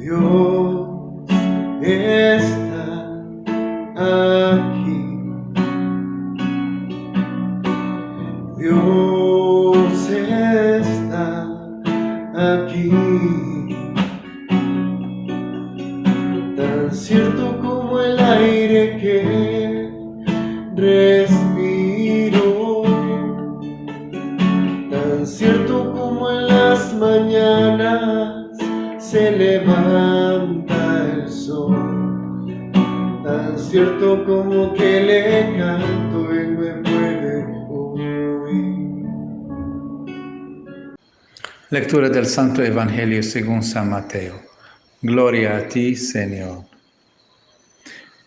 Dios está aquí. Dios está aquí. Tan cierto como el aire que respiro, tan cierto como en las mañanas se levanta el sol, tan cierto como que le canto y me puede oír. Lectura del Santo Evangelio según San Mateo. Gloria a ti, Señor.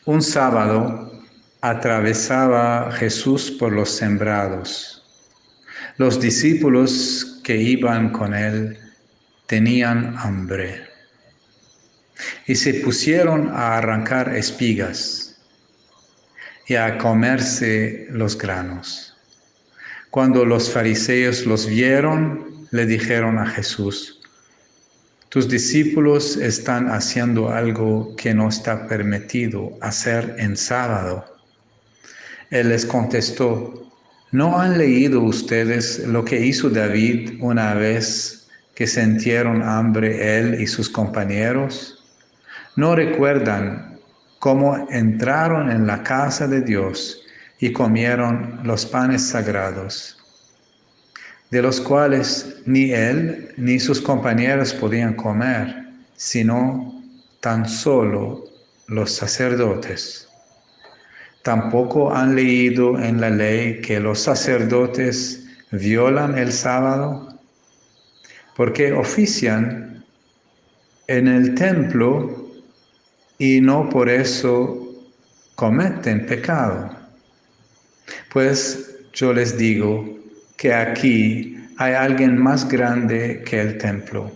Un sábado atravesaba Jesús por los sembrados. Los discípulos que iban con él tenían hambre y se pusieron a arrancar espigas y a comerse los granos. Cuando los fariseos los vieron, le dijeron a Jesús: tus discípulos están haciendo algo que no está permitido hacer en sábado. Él les contestó: ¿no han leído ustedes lo que hizo David una vez que sintieron hambre él y sus compañeros? ¿No recuerdan cómo entraron en la casa de Dios y comieron los panes sagrados, de los cuales ni él ni sus compañeros podían comer, sino tan solo los sacerdotes? ¿Tampoco han leído en la ley que los sacerdotes violan el sábado? Porque ofician en el templo y no por eso cometen pecado. Pues yo les digo que aquí hay alguien más grande que el templo.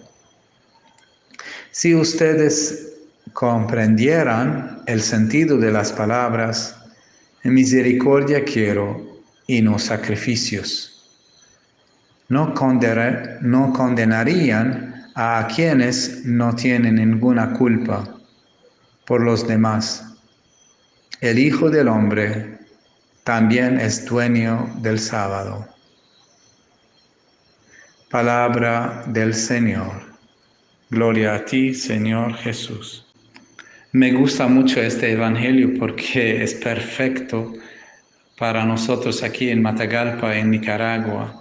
Si ustedes comprendieran el sentido de las palabras, misericordia quiero y no sacrificios, no condenarían a quienes no tienen ninguna culpa por los demás. El Hijo del Hombre también es dueño del sábado. Palabra del Señor. Gloria a ti, Señor Jesús. Me gusta mucho este evangelio porque es perfecto para nosotros aquí en Matagalpa, en Nicaragua,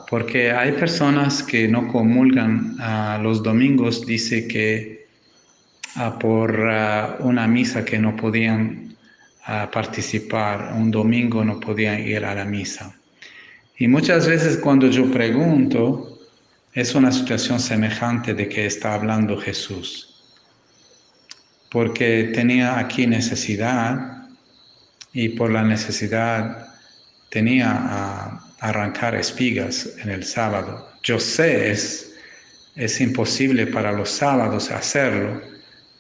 porque hay personas que no comulgan los domingos, dice que por una misa que no podían participar, un domingo no podían ir a la misa. Y muchas veces cuando yo pregunto, es una situación semejante de que está hablando Jesús, porque tenía aquí necesidad y por la necesidad tenía a arrancar espigas en el sábado. Yo sé, es imposible para los sábados hacerlo,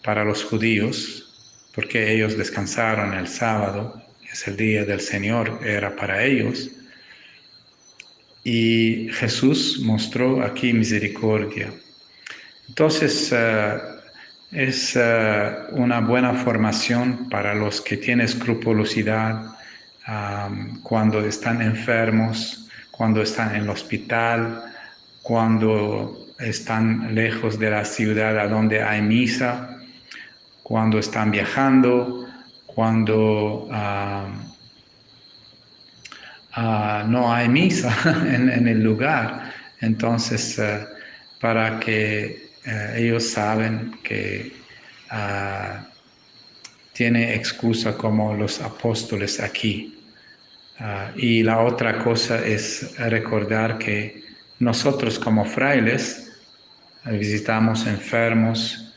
para los judíos, porque ellos descansaron el sábado, es el día del Señor, era para ellos. Y Jesús mostró aquí misericordia. Entonces, es una buena formación para los que tienen escrupulosidad cuando están enfermos, cuando están en el hospital, cuando están lejos de la ciudad a donde hay misa, cuando están viajando, cuando no hay misa en el lugar. Entonces, para que ellos saben que tiene excusa como los apóstoles aquí. Y la otra cosa es recordar que nosotros como frailes visitamos enfermos,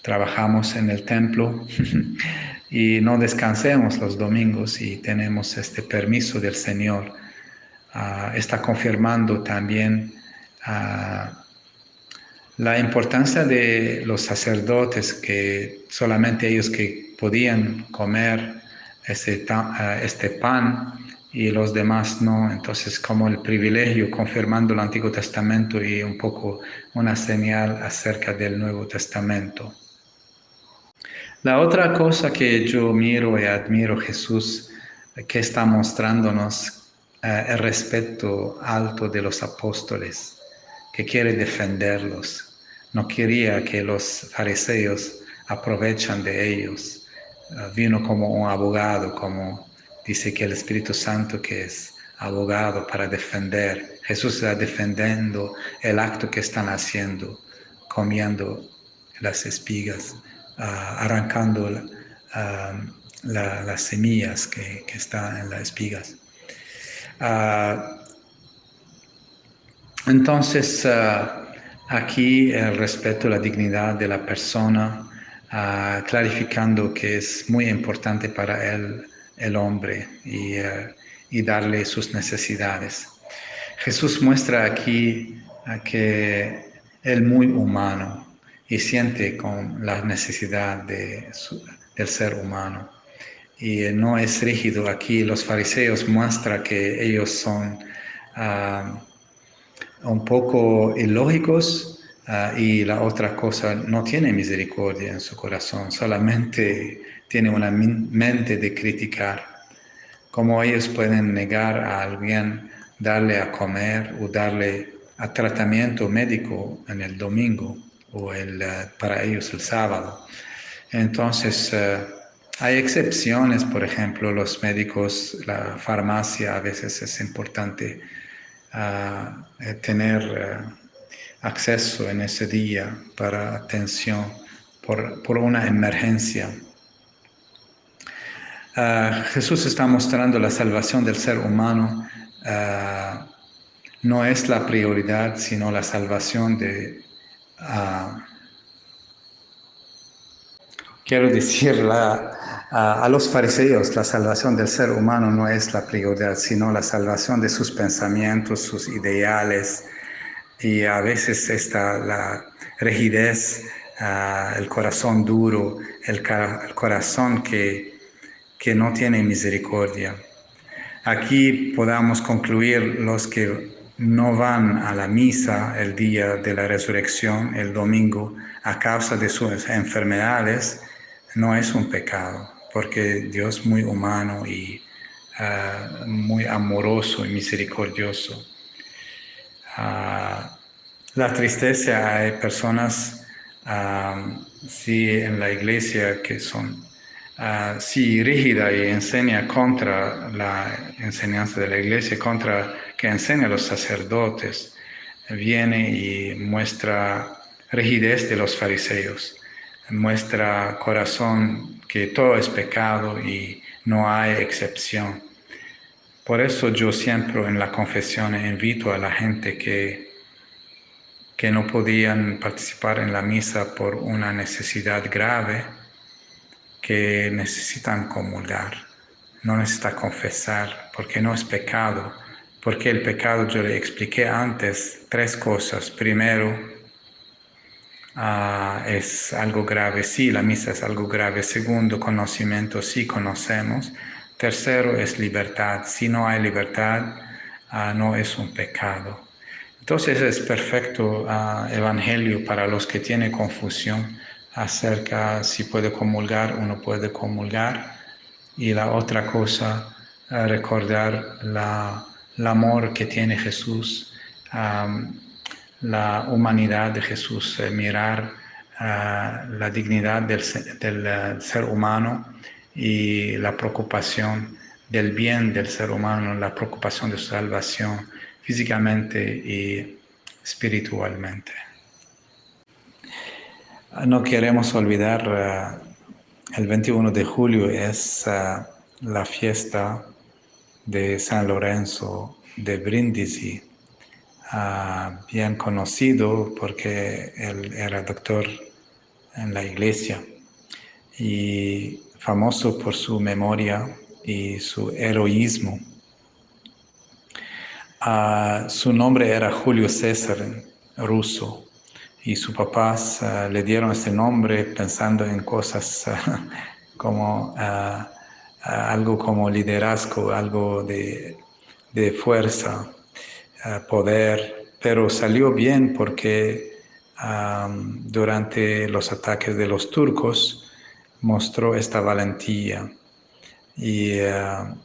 trabajamos en el templo y no descansemos los domingos y tenemos este permiso del Señor. Está confirmando también la importancia de los sacerdotes, que solamente ellos que podían comer este pan y los demás no. Entonces, como el privilegio confirmando el Antiguo Testamento y un poco una señal acerca del Nuevo Testamento. La otra cosa que yo miro y admiro Jesús, que está mostrándonos el respeto alto de los apóstoles, que quiere defenderlos. No quería que los fariseos aprovechan de ellos. Vino como un abogado, como dice que el Espíritu Santo que es abogado para defender. Jesús está defendiendo el acto que están haciendo, comiendo las espigas, arrancando las semillas que están en las espigas. Entonces, aquí el respeto a la dignidad de la persona, clarificando que es muy importante para él el hombre y darle sus necesidades. Jesús muestra aquí que él muy humano y siente con la necesidad del ser humano. Y no es rígido. Aquí los fariseos muestran que ellos son un poco ilógicos y la otra cosa, no tiene misericordia en su corazón, solamente tiene una mente de criticar. ¿Cómo ellos pueden negar a alguien darle a comer o darle a tratamiento médico en el domingo o para ellos el sábado? Entonces, hay excepciones, por ejemplo, los médicos, la farmacia, a veces es importante tener acceso en ese día para atención por una emergencia. Jesús está mostrando la salvación del ser humano. No es la prioridad, sino la salvación quiero decir, a los fariseos la salvación del ser humano no es la prioridad, sino la salvación de sus pensamientos, sus ideales, y a veces está la rigidez, el corazón duro, el corazón que no tiene misericordia. Aquí podamos concluir los que no van a la misa el día de la resurrección, el domingo, a causa de sus enfermedades, no es un pecado, porque Dios es muy humano y muy amoroso y misericordioso. La tristeza, hay personas, sí, en la iglesia que son sí rígida y enseña contra la enseñanza de la iglesia, contra que enseña a los sacerdotes, viene y muestra rigidez de los fariseos, muestra corazón que todo es pecado y no hay excepción. Por eso yo siempre en la confesión invito a la gente que no podían participar en la misa por una necesidad grave, que necesitan comulgar, no necesitan confesar, porque no es pecado, porque el pecado, yo le expliqué antes 3 cosas. Primero, es algo grave, sí, la misa es algo grave. Segundo, conocimiento, sí conocemos. Tercero, es libertad. Si no hay libertad, no es un pecado. Entonces es perfecto evangelio para los que tienen confusión acerca si puede comulgar o no puede comulgar. Y la otra cosa, recordar el amor que tiene Jesús, la humanidad de Jesús, mirar la dignidad del ser humano y la preocupación del bien del ser humano, la preocupación de su salvación físicamente y espiritualmente. No queremos olvidar, el 21 de julio es la fiesta de San Lorenzo de Brindisi, bien conocido porque él era doctor en la iglesia y famoso por su memoria y su heroísmo. Su nombre era Julio César, ruso, y sus papás le dieron ese nombre pensando en cosas como algo como liderazgo, algo de fuerza, poder, pero salió bien porque durante los ataques de los turcos mostró esta valentía y a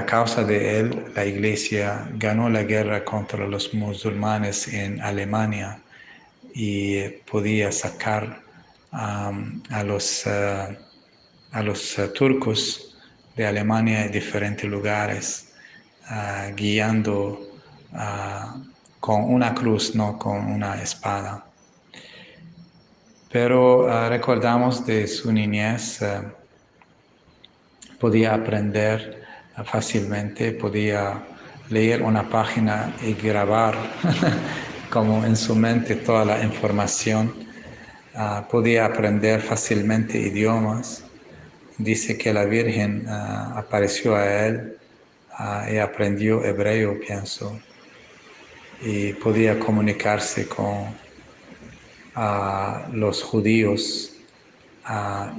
causa de él la iglesia ganó la guerra contra los musulmanes en Alemania y podía sacar a los turcos de Alemania en diferentes lugares, guiando con una cruz, no con una espada. Pero recordamos de su niñez, podía aprender fácilmente, podía leer una página y grabar como en su mente toda la información. Podía aprender fácilmente idiomas. Dice que la Virgen apareció a él y aprendió hebreo, pienso, y podía comunicarse con los judíos.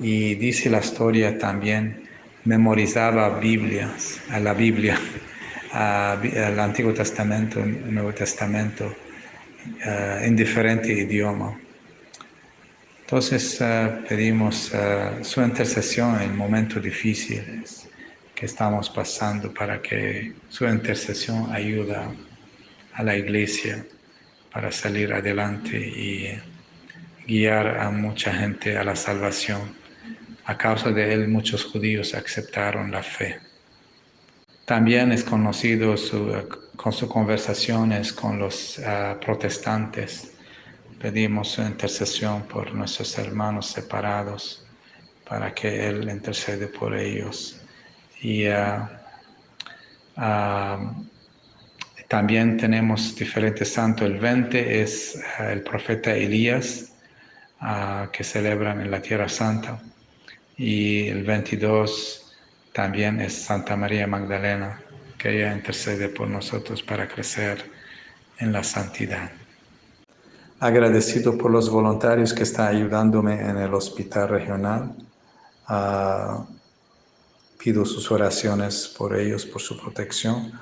Y dice la historia también, memorizaba la Biblia, el Antiguo Testamento, el Nuevo Testamento, en diferente idioma. Entonces pedimos su intercesión en momentos difíciles que estamos pasando, para que su intercesión ayude a la iglesia para salir adelante y guiar a mucha gente a la salvación. A causa de él, muchos judíos aceptaron la fe. También es conocido con sus conversaciones con los protestantes. Pedimos su intercesión por nuestros hermanos separados, para que Él intercede por ellos. Y también tenemos diferentes santos. El 20 es el profeta Elías, que celebran en la Tierra Santa. Y el 22 también es Santa María Magdalena, que ella intercede por nosotros para crecer en la santidad. Agradecido por los voluntarios que están ayudándome en el hospital regional. Pido sus oraciones por ellos, por su protección.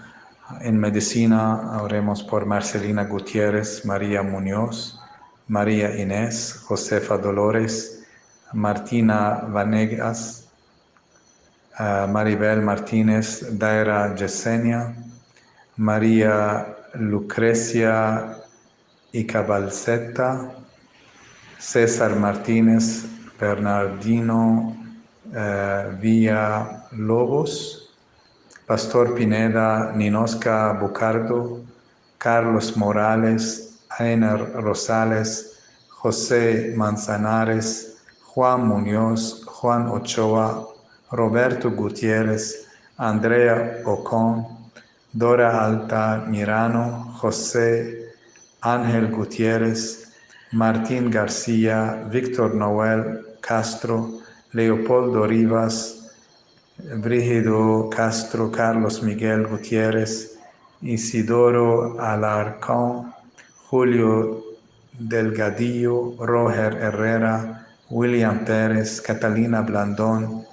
En medicina, oremos por Marcelina Gutiérrez, María Muñoz, María Inés, Josefa Dolores, Martina Vanegas, Maribel Martínez, Daira Yesenia, María Lucrecia Icabalceta, César Martínez, Bernardino Villa Lobos, Pastor Pineda, Ninosca Bucardo, Carlos Morales, Einer Rosales, José Manzanares, Juan Muñoz, Juan Ochoa, Roberto Gutiérrez, Andrea Ocon, Dora Altamirano, José Ángel Gutiérrez, Martín García, Víctor Noel Castro, Leopoldo Rivas, Brígido Castro, Carlos Miguel Gutiérrez, Isidoro Alarcón, Julio Delgadillo, Roger Herrera, William Pérez, Catalina Blandón,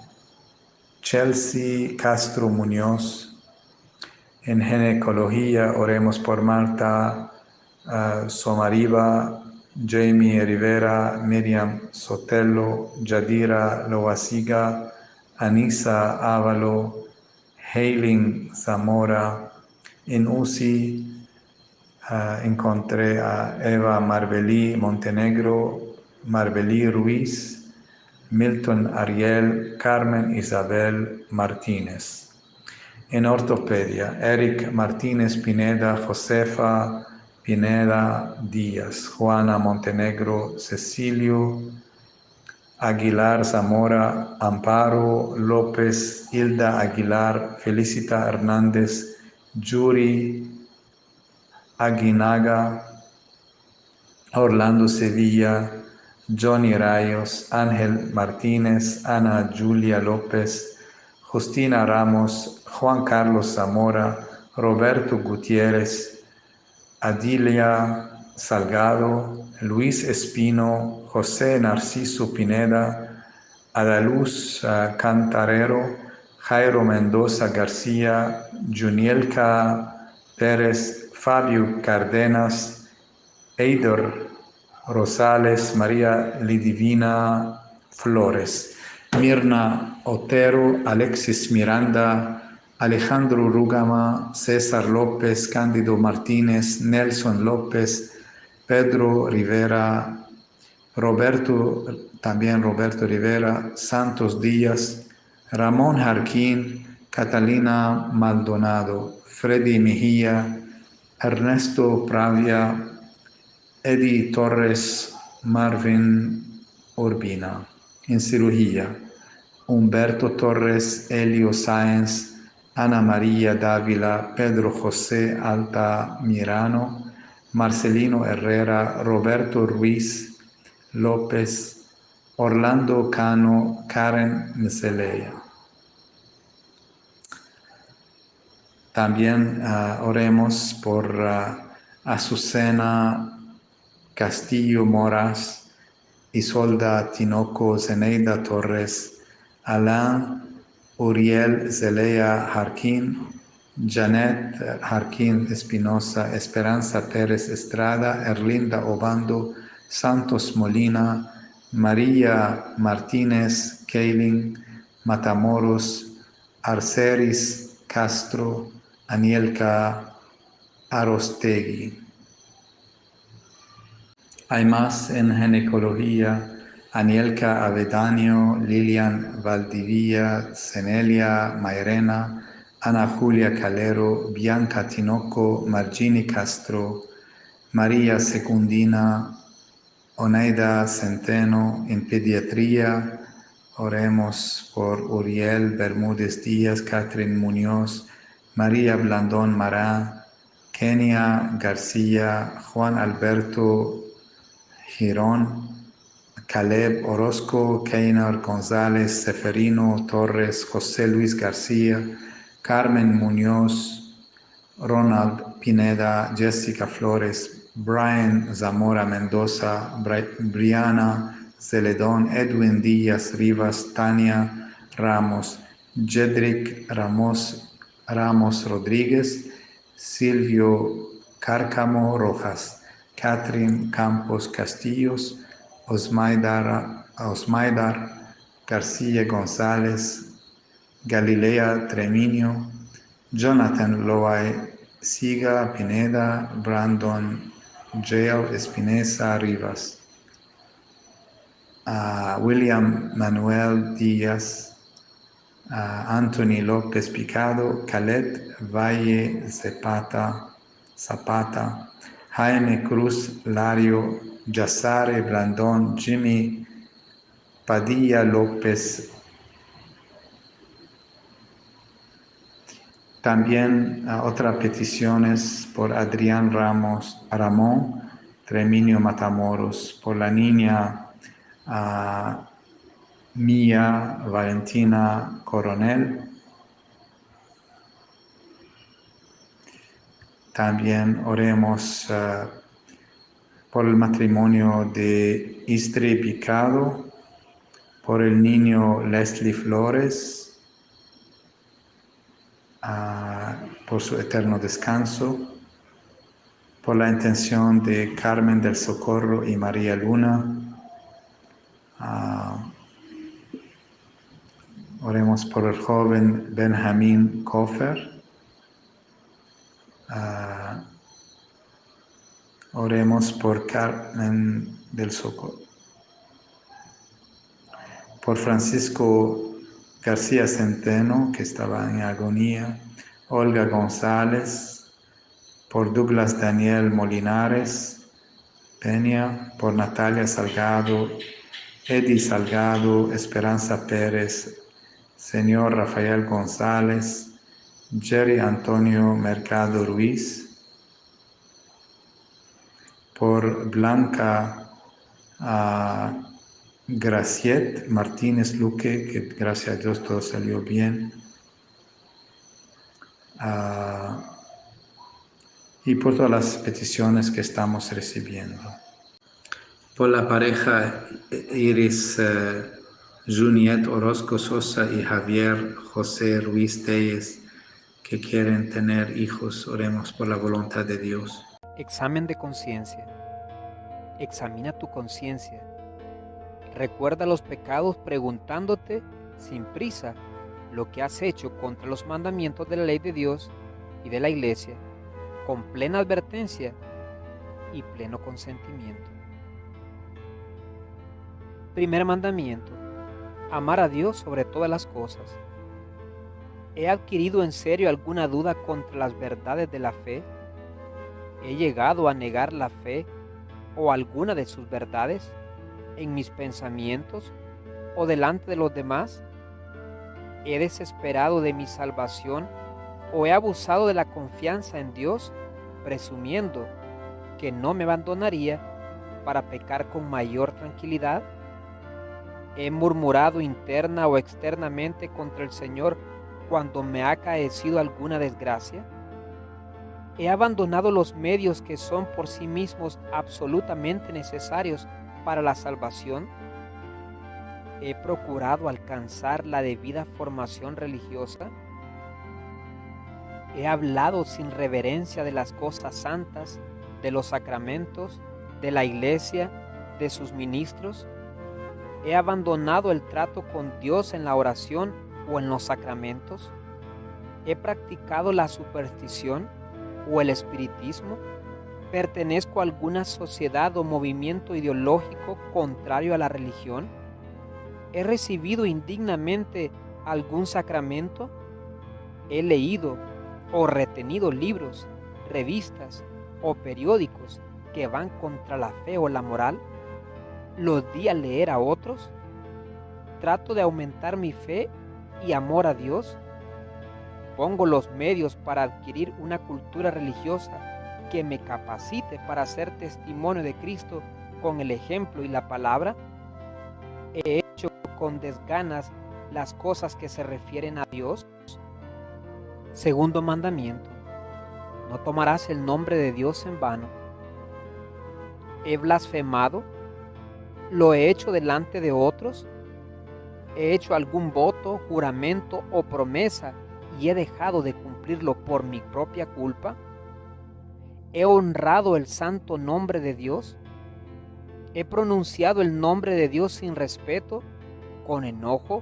Chelsea Castro Muñoz. En ginecología oremos por Marta Somariva, Jamie Rivera, Miriam Sotelo, Yadira Loasiga, Anisa Ávalo, Heiling Zamora. En UCI encontré a Eva Marbelí Montenegro, Marbelí Ruiz, Milton Ariel, Carmen Isabel Martínez. En ortopedia, Eric Martínez Pineda, Josefa Pineda Díaz, Juana Montenegro, Cecilio Aguilar Zamora, Amparo López, Hilda Aguilar, Felicita Hernández, Yuri Aguinaga, Orlando Sevilla, Johnny Rayos, Ángel Martínez, Ana Julia López, Justina Ramos, Juan Carlos Zamora, Roberto Gutiérrez, Adilia Salgado, Luis Espino, José Narciso Pineda, Adaluz Cantarero, Jairo Mendoza García, Junielka Pérez, Fabio Cárdenas, Eider Rosales, María Lidivina Flores, Mirna Otero, Alexis Miranda, Alejandro Rugama, César López, Cándido Martínez, Nelson López, Pedro Rivera, también Roberto Rivera, Santos Díaz, Ramón Jarquín, Catalina Maldonado, Freddy Mejía, Ernesto Pravia, Eddie Torres, Marvin Urbina. En cirugía, Humberto Torres, Elio Sáenz, Ana María Dávila, Pedro José Altamirano, Marcelino Herrera, Roberto Ruiz López, Orlando Cano, Karen Meselea. También oremos por Azucena Castillo Moras, Isolda Tinoco, Zeneida Torres, Alain Uriel Zelea Jarquín, Janet Jarquín Espinosa, Esperanza Pérez Estrada, Erlinda Obando, Santos Molina, María Martínez, Kaylin Matamoros, Arceris Castro, Anielka Arostegui. Hay más en ginecología: Anielka Avedanio, Lilian Valdivia, Cenelia Mairena, Ana Julia Calero, Bianca Tinoco, Margini Castro, María Secundina, Oneida Centeno. En pediatría oremos por Uriel Bermúdez Díaz, Catherine Muñoz, María Blandón Mará, Kenia García, Juan Alberto Girón, Caleb Orozco, Keiner González, Seferino Torres, José Luis García, Carmen Muñoz, Ronald Pineda, Jessica Flores, Brian Zamora Mendoza, Briana Celedón, Edwin Díaz Rivas, Tania Ramos, Jedrick Ramos Rodríguez, Silvio Cárcamo Rojas, Catherine Campos Castillos, Osmaidar García González, Galilea Treminio, Jonathan Loay Siga Pineda, Brandon Jael Espinosa Rivas, William Manuel Díaz, Anthony López Picado, Calet Valle Zapata, Jaime Cruz Lario, Yasare Blandón, Jimmy Padilla López. También otras peticiones por Adrián Ramón, Treminio Matamoros, por la niña Mía Valentina Coronel. También oremos por el matrimonio de Istri Picado, por el niño Leslie Flores, por su eterno descanso, por la intención de Carmen del Socorro y María Luna. Oremos por el joven Benjamín Kofer. Oremos por Carmen del Socorro, por Francisco García Centeno, que estaba en agonía, Olga González, por Douglas Daniel Molinares Peña, por Natalia Salgado, Eddie Salgado, Esperanza Pérez, señor Rafael González, Jerry Antonio Mercado Ruiz, por Blanca Graciet Martínez Luque, que gracias a Dios todo salió bien, y por todas las peticiones que estamos recibiendo. Por la pareja Iris Juniet Orozco Sosa y Javier José Ruiz Telles, que quieren tener hijos. Oremos por la voluntad de Dios. Examen de conciencia. Examina tu conciencia. Recuerda los pecados preguntándote sin prisa lo que has hecho contra los mandamientos de la ley de Dios y de la Iglesia, con plena advertencia y pleno consentimiento. Primer mandamiento: amar a Dios sobre todas las cosas. ¿He adquirido en serio alguna duda contra las verdades de la fe? ¿He llegado a negar la fe o alguna de sus verdades en mis pensamientos o delante de los demás? ¿He desesperado de mi salvación o he abusado de la confianza en Dios, presumiendo que no me abandonaría para pecar con mayor tranquilidad? ¿He murmurado interna o externamente contra el Señor cuando me ha acaecido alguna desgracia? ¿He abandonado los medios que son por sí mismos absolutamente necesarios para la salvación? ¿He procurado alcanzar la debida formación religiosa? ¿He hablado sin reverencia de las cosas santas, de los sacramentos, de la Iglesia, de sus ministros? ¿He abandonado el trato con Dios en la oración o en los sacramentos? ¿He practicado la superstición o el espiritismo? ¿Pertenezco a alguna sociedad o movimiento ideológico contrario a la religión? ¿He recibido indignamente algún sacramento? ¿He leído o retenido libros, revistas o periódicos que van contra la fe o la moral? ¿Los di a leer a otros? ¿Trato de aumentar mi fe y amor a Dios? ¿Pongo los medios para adquirir una cultura religiosa que me capacite para ser testimonio de Cristo con el ejemplo y la palabra? ¿He hecho con desganas las cosas que se refieren a Dios? Segundo mandamiento: no tomarás el nombre de Dios en vano. ¿He blasfemado? ¿Lo he hecho delante de otros? ¿He hecho algún voto, juramento o promesa y he dejado de cumplirlo por mi propia culpa? ¿He honrado el santo nombre de Dios? ¿He pronunciado el nombre de Dios sin respeto, con enojo,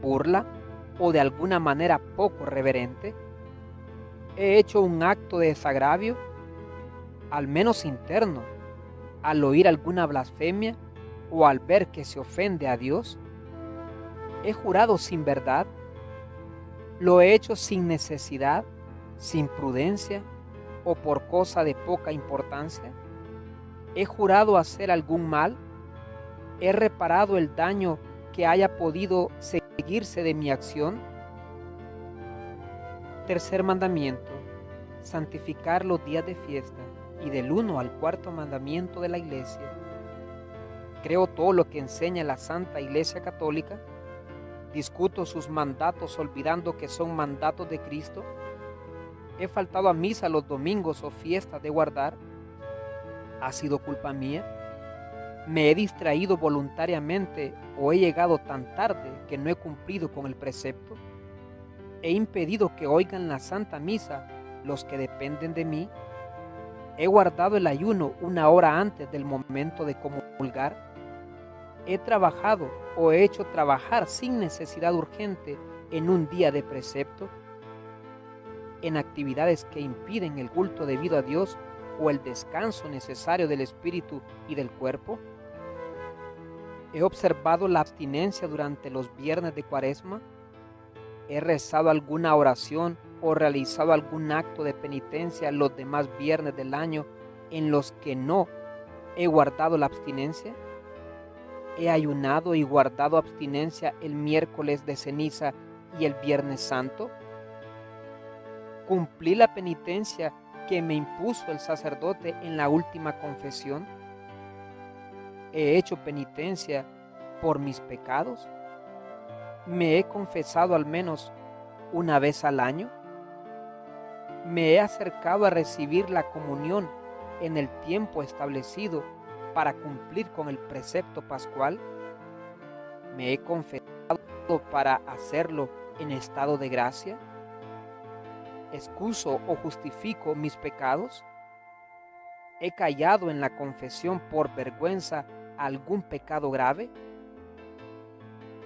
burla o de alguna manera poco reverente? ¿He hecho un acto de desagravio, al menos interno, al oír alguna blasfemia o al ver que se ofende a Dios? ¿He jurado sin verdad? ¿Lo he hecho sin necesidad, sin prudencia o por cosa de poca importancia? ¿He jurado hacer algún mal? ¿He reparado el daño que haya podido seguirse de mi acción? Tercer mandamiento: santificar los días de fiesta, y del 1 al 4 mandamiento de la Iglesia. Creo todo lo que enseña la Santa Iglesia Católica. Discuto sus mandatos olvidando que son mandatos de Cristo. He faltado a misa los domingos o fiestas de guardar. ¿Ha sido culpa mía? ¿Me he distraído voluntariamente o he llegado tan tarde que no he cumplido con el precepto? ¿He impedido que oigan la Santa Misa los que dependen de mí? ¿He guardado el ayuno una hora antes del momento de comulgar? ¿He trabajado o he hecho trabajar sin necesidad urgente en un día de precepto? ¿En actividades que impiden el culto debido a Dios o el descanso necesario del espíritu y del cuerpo? ¿He observado la abstinencia durante los viernes de Cuaresma? ¿He rezado alguna oración o realizado algún acto de penitencia los demás viernes del año en los que no he guardado la abstinencia? ¿He ayunado y guardado abstinencia el miércoles de ceniza y el viernes santo? ¿Cumplí la penitencia que me impuso el sacerdote en la última confesión? ¿He hecho penitencia por mis pecados? ¿Me he confesado al menos una vez al año? ¿Me he acercado a recibir la comunión en el tiempo establecido para cumplir con el precepto pascual? ¿Me he confesado para hacerlo en estado de gracia? ¿Excuso o justifico mis pecados? ¿He callado en la confesión por vergüenza algún pecado grave?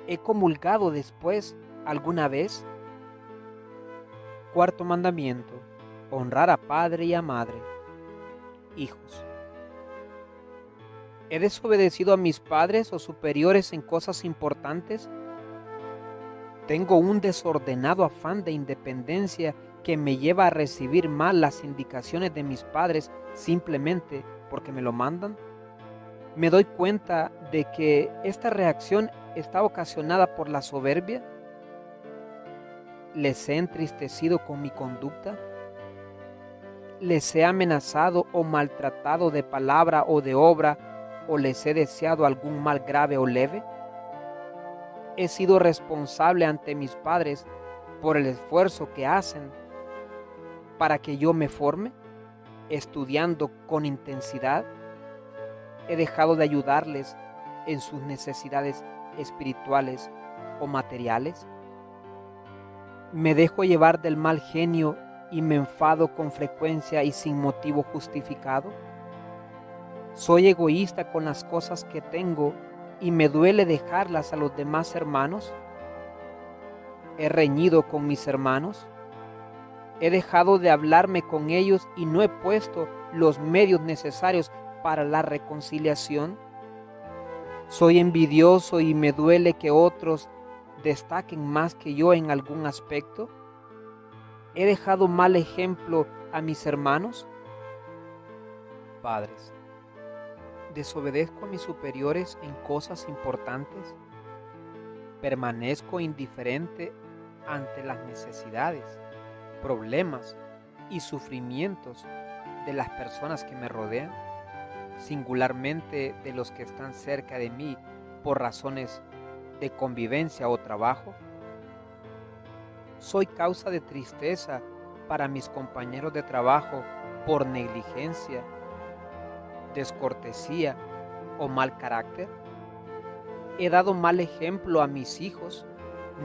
¿He comulgado después alguna vez? Cuarto mandamiento: honrar a padre y a madre. Hijos, ¿he desobedecido a mis padres o superiores en cosas importantes? ¿Tengo un desordenado afán de independencia que me lleva a recibir mal las indicaciones de mis padres simplemente porque me lo mandan? ¿Me doy cuenta de que esta reacción está ocasionada por la soberbia? ¿Les he entristecido con mi conducta? ¿Les he amenazado o maltratado de palabra o de obra, o les he deseado algún mal grave o leve? ¿He sido responsable ante mis padres por el esfuerzo que hacen para que yo me forme, estudiando con intensidad? ¿He dejado de ayudarles en sus necesidades espirituales o materiales? ¿Me dejo llevar del mal genio y me enfado con frecuencia y sin motivo justificado? ¿Soy egoísta con las cosas que tengo y me duele dejarlas a los demás hermanos? ¿He reñido con mis hermanos? ¿He dejado de hablarme con ellos y no he puesto los medios necesarios para la reconciliación? ¿Soy envidioso y me duele que otros destaquen más que yo en algún aspecto? ¿He dejado mal ejemplo a mis hermanos? Padres, ¿desobedezco a mis superiores en cosas importantes? ¿Permanezco indiferente ante las necesidades, problemas y sufrimientos de las personas que me rodean, singularmente de los que están cerca de mí por razones de convivencia o trabajo? ¿Soy causa de tristeza para mis compañeros de trabajo por negligencia, descortesía o mal carácter? ¿He dado mal ejemplo a mis hijos,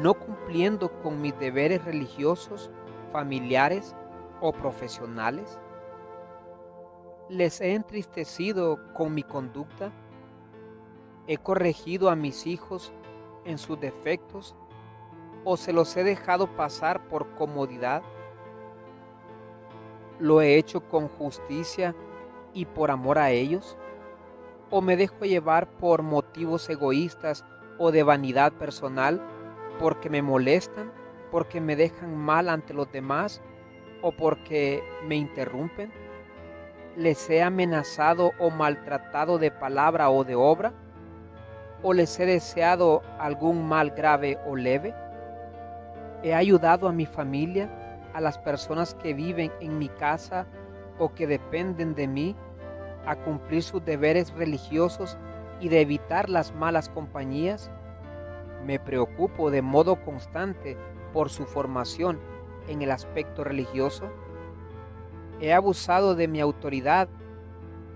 no cumpliendo con mis deberes religiosos, familiares o profesionales? ¿Les he entristecido con mi conducta? ¿He corregido a mis hijos en sus defectos o se los he dejado pasar por comodidad? ¿Lo he hecho con justicia y por amor a ellos? ¿O me dejo llevar por motivos egoístas o de vanidad personal, porque me molestan, porque me dejan mal ante los demás o porque me interrumpen? ¿Les he amenazado o maltratado de palabra o de obra? ¿O les he deseado algún mal grave o leve? ¿He ayudado a mi familia, a las personas que viven en mi casa o que dependen de mí, a cumplir sus deberes religiosos y de evitar las malas compañías? ¿Me preocupo de modo constante por su formación en el aspecto religioso? ¿He abusado de mi autoridad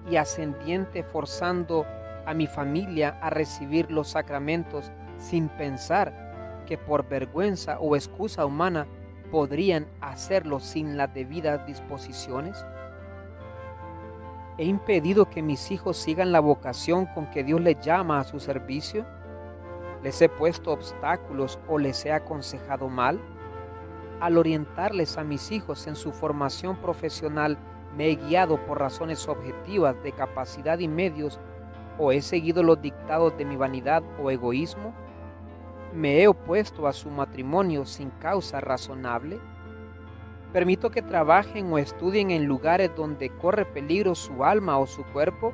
y ascendiente forzando a mi familia a recibir los sacramentos sin pensar que por vergüenza o excusa humana podrían hacerlo sin las debidas disposiciones? ¿He impedido que mis hijos sigan la vocación con que Dios les llama a su servicio? ¿Les he puesto obstáculos o les he aconsejado mal? Al orientarles a mis hijos en su formación profesional, ¿me he guiado por razones objetivas de capacidad y medios o he seguido los dictados de mi vanidad o egoísmo? ¿Me he opuesto a su matrimonio sin causa razonable? ¿Permito que trabajen o estudien en lugares donde corre peligro su alma o su cuerpo?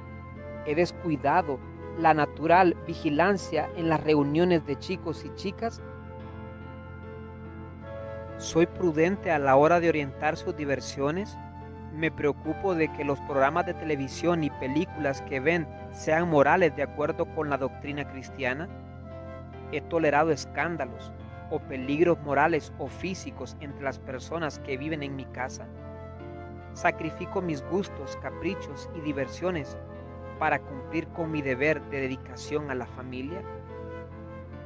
¿He descuidado la natural vigilancia en las reuniones de chicos y chicas? ¿Soy prudente a la hora de orientar sus diversiones? ¿Me preocupo de que los programas de televisión y películas que ven sean morales de acuerdo con la doctrina cristiana? ¿He tolerado escándalos o peligros morales o físicos entre las personas que viven en mi casa? ¿Sacrifico mis gustos, caprichos y diversiones para cumplir con mi deber de dedicación a la familia?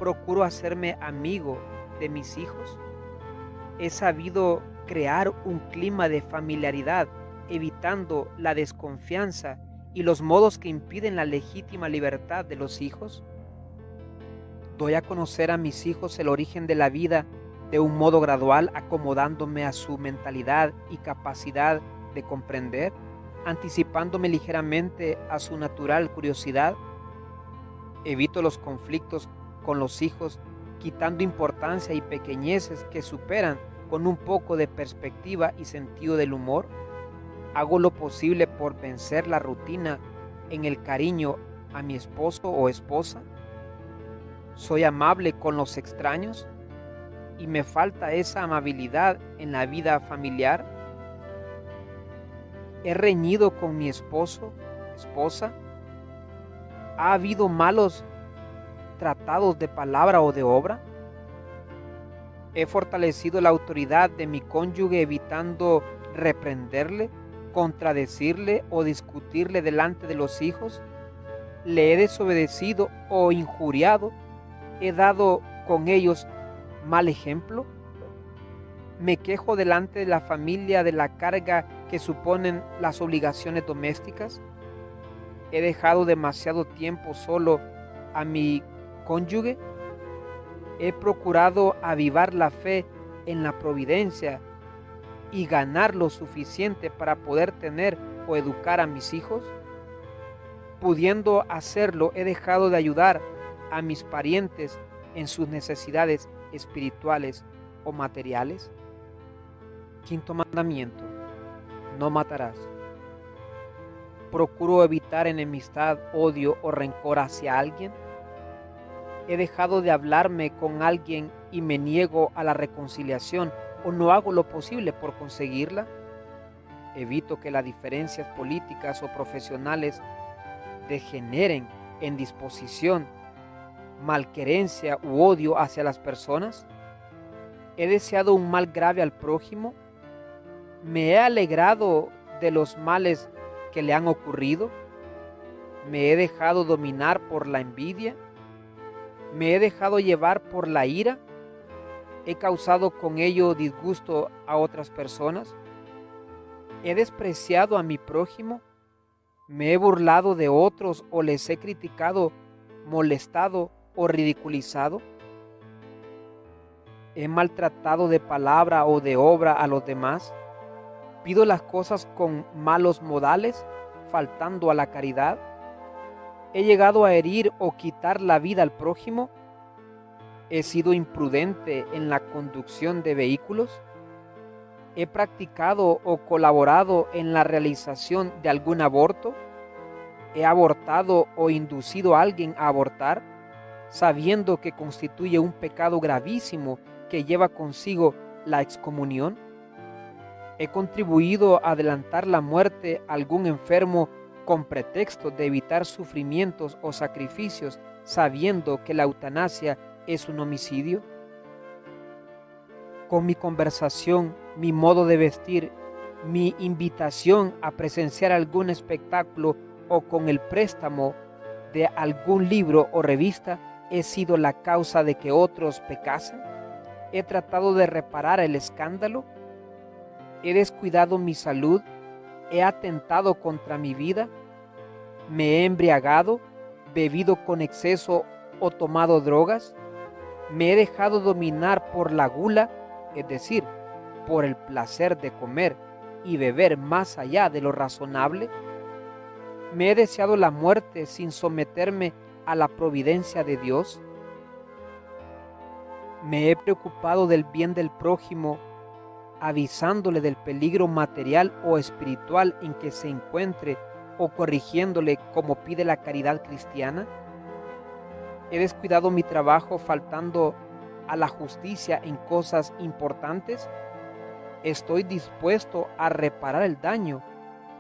procuro hacerme amigo de mis hijos. He sabido crear un clima de familiaridad, evitando la desconfianza y los modos que impiden la legítima libertad de los hijos. Doy a conocer a mis hijos el origen de la vida de un modo gradual, acomodándome a su mentalidad y capacidad de comprender, anticipándome ligeramente a su natural curiosidad. Evito los conflictos con los hijos, quitando importancia y pequeñeces que superan con un poco de perspectiva y sentido del humor. Hago lo posible por vencer la rutina en el cariño a mi esposo o esposa. Soy amable con los extraños y me falta esa amabilidad en la vida familiar. He reñido con mi esposo, esposa. ¿Ha habido malos tratados de palabra o de obra? He fortalecido la autoridad de mi cónyuge evitando reprenderle, contradecirle o discutirle delante de los hijos. Le he desobedecido o injuriado. He dado con ellos mal ejemplo. Me quejo delante de la familia de la carga que suponen las obligaciones domésticas. He dejado demasiado tiempo solo a mi cónyuge. He procurado avivar la fe en la providencia y ganar lo suficiente para poder tener o educar a mis hijos. Pudiendo hacerlo, he dejado de ayudar a mis parientes en sus necesidades espirituales o materiales. Quinto mandamiento: no matarás. Procuro evitar enemistad, odio o rencor hacia alguien. He dejado de hablarme con alguien y me niego a la reconciliación o no hago lo posible por conseguirla. Evito que las diferencias políticas o profesionales degeneren en disposición, malquerencia u odio hacia las personas. He deseado un mal grave al prójimo. Me he alegrado de los males que le han ocurrido. Me he dejado dominar por la envidia. Me he dejado llevar por la ira. He causado con ello disgusto a otras personas. He despreciado a mi prójimo. Me he burlado de otros o les he criticado, molestado o ridiculizado. He maltratado de palabra o de obra a los demás. Pido las cosas con malos modales, faltando a la caridad. He llegado a herir o quitar la vida al prójimo. He sido imprudente en la conducción de vehículos. He practicado o colaborado en la realización de algún aborto. He abortado o inducido a alguien a abortar, sabiendo que constituye un pecado gravísimo que lleva consigo la excomunión. He contribuido a adelantar la muerte a algún enfermo con pretexto de evitar sufrimientos o sacrificios, sabiendo que la eutanasia es un homicidio. Con mi conversación, mi modo de vestir, mi invitación a presenciar algún espectáculo o con el préstamo de algún libro o revista, he sido la causa de que otros pecasen. He tratado de reparar el escándalo. He descuidado mi salud. He atentado contra mi vida. Me he embriagado, bebido con exceso o tomado drogas. Me he dejado dominar por la gula, es decir, por el placer de comer y beber más allá de lo razonable. Me he deseado la muerte sin someterme a la providencia de Dios. Me he preocupado del bien del prójimo, avisándole del peligro material o espiritual en que se encuentre o corrigiéndole como pide la caridad cristiana. He descuidado mi trabajo faltando a la justicia en cosas importantes. Estoy dispuesto a reparar el daño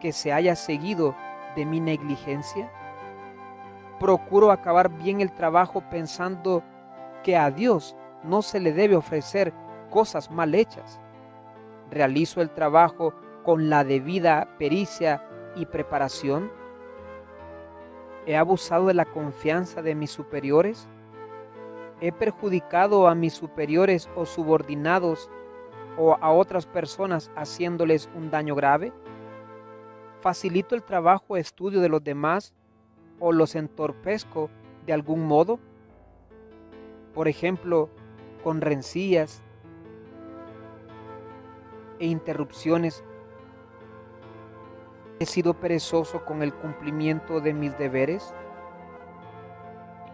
que se haya seguido de mi negligencia. Procuro acabar bien el trabajo pensando que a Dios no se le debe ofrecer cosas mal hechas. Realizo el trabajo con la debida pericia y preparación. He abusado de la confianza de mis superiores. ¿He perjudicado a mis superiores o subordinados o a otras personas haciéndoles un daño grave? ¿Facilito el trabajo o estudio de los demás o los entorpezco de algún modo? Por ejemplo, con rencillas e interrupciones. ¿He sido perezoso con el cumplimiento de mis deberes?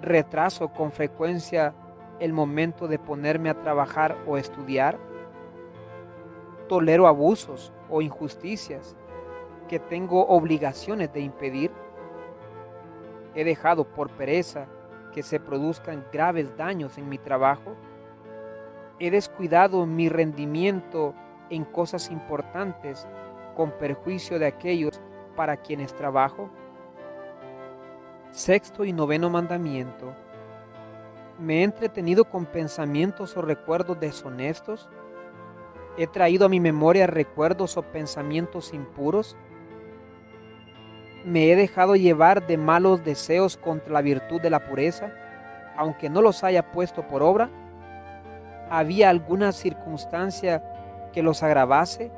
¿Retraso con frecuencia el momento de ponerme a trabajar o estudiar? ¿Tolero abusos o injusticias que tengo obligaciones de impedir? ¿He dejado por pereza que se produzcan graves daños en mi trabajo? ¿He descuidado mi rendimiento en cosas importantes con perjuicio de aquellos para quienes trabajo? Sexto y noveno mandamiento. ¿Me he entretenido con pensamientos o recuerdos deshonestos? ¿He traído a mi memoria recuerdos o pensamientos impuros? ¿Me he dejado llevar de malos deseos contra la virtud de la pureza, aunque no los haya puesto por obra? ¿Había alguna circunstancia que los agravase?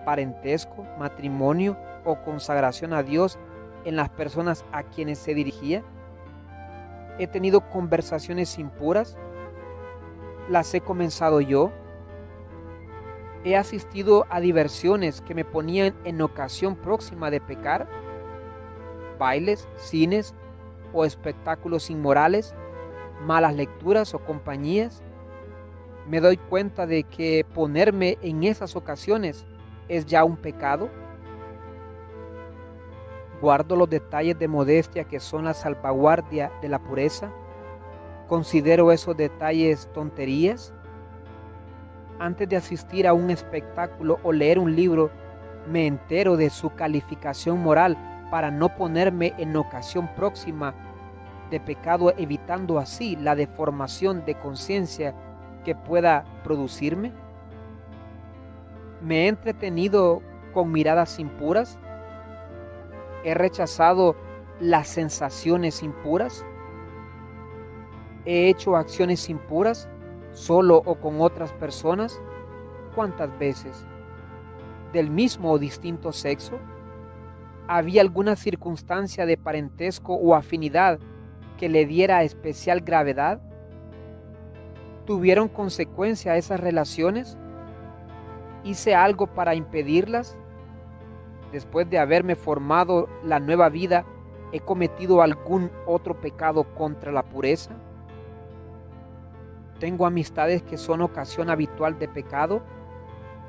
¿Parentesco, matrimonio o consagración a Dios en las personas a quienes se dirigía? ¿He tenido conversaciones impuras? ¿Las he comenzado yo? ¿He asistido a diversiones que me ponían en ocasión próxima de pecar? ¿Bailes, cines o espectáculos inmorales, malas lecturas o compañías? ¿Me doy cuenta de que ponerme en esas ocasiones es ya un pecado? ¿Guardo los detalles de modestia que son la salvaguardia de la pureza? ¿Considero esos detalles tonterías? Antes de asistir a un espectáculo o leer un libro, me entero de su calificación moral para no ponerme en ocasión próxima de pecado, evitando así la deformación de conciencia que pueda producirme. ¿Me he entretenido con miradas impuras? ¿He rechazado las sensaciones impuras? ¿He hecho acciones impuras, solo o con otras personas? ¿Cuántas veces? ¿Del mismo o distinto sexo? ¿Había alguna circunstancia de parentesco o afinidad que le diera especial gravedad? ¿Tuvieron consecuencia esas relaciones? ¿Hice algo para impedirlas? Después de haberme formado la nueva vida, ¿he cometido algún otro pecado contra la pureza? ¿Tengo amistades que son ocasión habitual de pecado?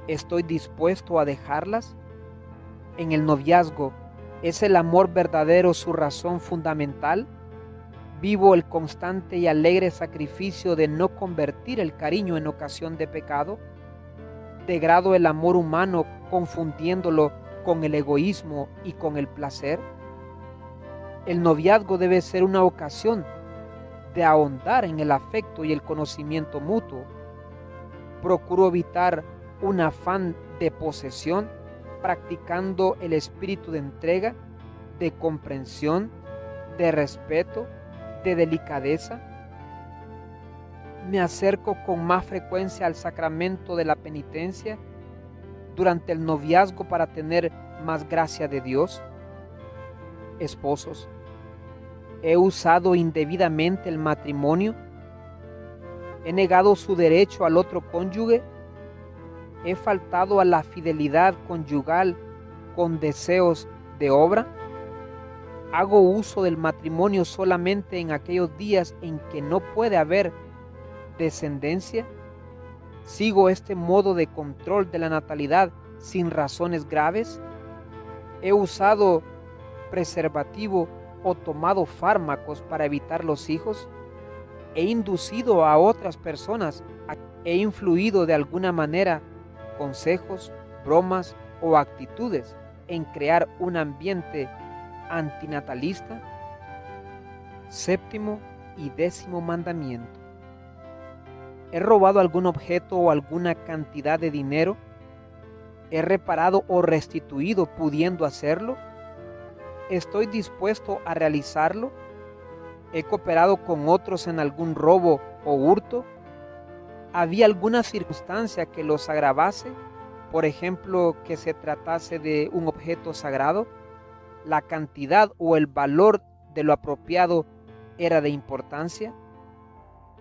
¿Estoy dispuesto a dejarlas? En el noviazgo, ¿es el amor verdadero su razón fundamental? ¿Vivo el constante y alegre sacrificio de no convertir el cariño en ocasión de pecado? ¿Degrado el amor humano confundiéndolo con el egoísmo y con el placer? El noviazgo debe ser una ocasión de ahondar en el afecto y el conocimiento mutuo. Procuro evitar un afán de posesión, practicando el espíritu de entrega, de comprensión, de respeto, de delicadeza. Me acerco con más frecuencia al sacramento de la penitencia durante el noviazgo para tener más gracia de Dios. Esposos, ¿he usado indebidamente el matrimonio? ¿He negado su derecho al otro cónyuge? ¿He faltado a la fidelidad conyugal con deseos de obra? ¿Hago uso del matrimonio solamente en aquellos días en que no puede haber descendencia? ¿Sigo este modo de control de la natalidad sin razones graves? ¿He usado preservativo o tomado fármacos para evitar los hijos? ¿He inducido a otras personas? ¿He influido de alguna manera consejos, bromas o actitudes en crear un ambiente antinatalista? Séptimo y décimo mandamiento. ¿He robado algún objeto o alguna cantidad de dinero? ¿He reparado o restituido pudiendo hacerlo? ¿Estoy dispuesto a realizarlo? ¿He cooperado con otros en algún robo o hurto? ¿Había alguna circunstancia que los agravase? Por ejemplo, que se tratase de un objeto sagrado. ¿La cantidad o el valor de lo apropiado era de importancia?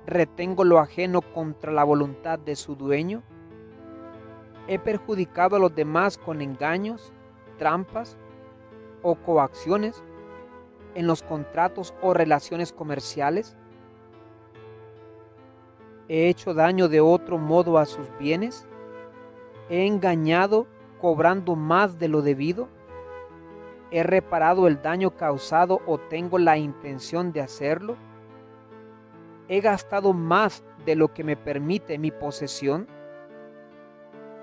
¿Retengo lo ajeno contra la voluntad de su dueño? ¿He perjudicado a los demás con engaños, trampas o coacciones en los contratos o relaciones comerciales? ¿He hecho daño de otro modo a sus bienes? ¿He engañado cobrando más de lo debido? ¿He reparado el daño causado o tengo la intención de hacerlo? ¿He gastado más de lo que me permite mi posesión?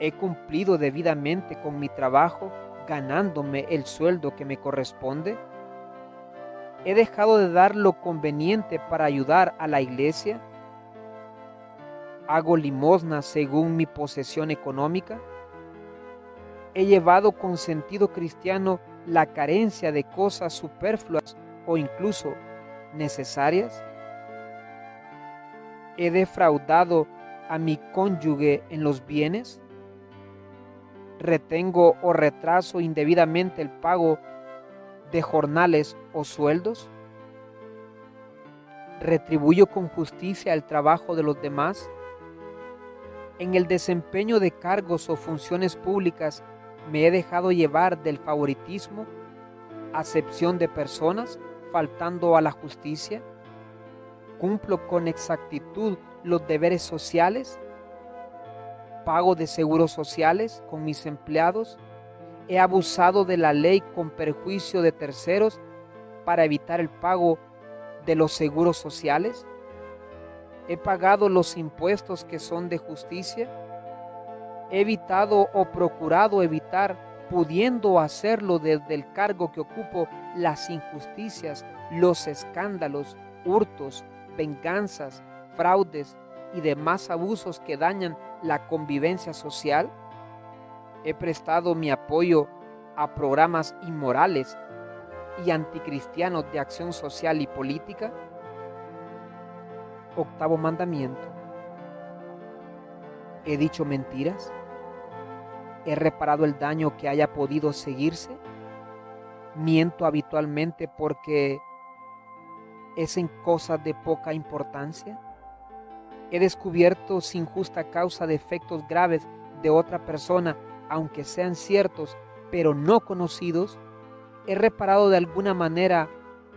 ¿He cumplido debidamente con mi trabajo, ganándome el sueldo que me corresponde? ¿He dejado de dar lo conveniente para ayudar a la iglesia? ¿Hago limosna según mi posesión económica? ¿He llevado con sentido cristiano la carencia de cosas superfluas o incluso necesarias? ¿He defraudado a mi cónyuge en los bienes? ¿Retengo o retraso indebidamente el pago de jornales o sueldos? ¿Retribuyo con justicia el trabajo de los demás? En el desempeño de cargos o funciones públicas me he dejado llevar del favoritismo, acepción de personas, faltando a la justicia. ¿Cumplo con exactitud los deberes sociales? ¿Pago de seguros sociales con mis empleados? ¿He abusado de la ley con perjuicio de terceros para evitar el pago de los seguros sociales? ¿He pagado los impuestos que son de justicia? ¿He evitado o procurado evitar, pudiendo hacerlo desde el cargo que ocupo, las injusticias, los escándalos, hurtos, venganzas, fraudes y demás abusos que dañan la convivencia social? ¿He prestado mi apoyo a programas inmorales y anticristianos de acción social y política? Octavo mandamiento. ¿He dicho mentiras? ¿He reparado el daño que haya podido seguirse? ¿Miento habitualmente porque es en cosas de poca importancia? ¿He descubierto sin justa causa defectos graves de otra persona, aunque sean ciertos, pero no conocidos? ¿He reparado de alguna manera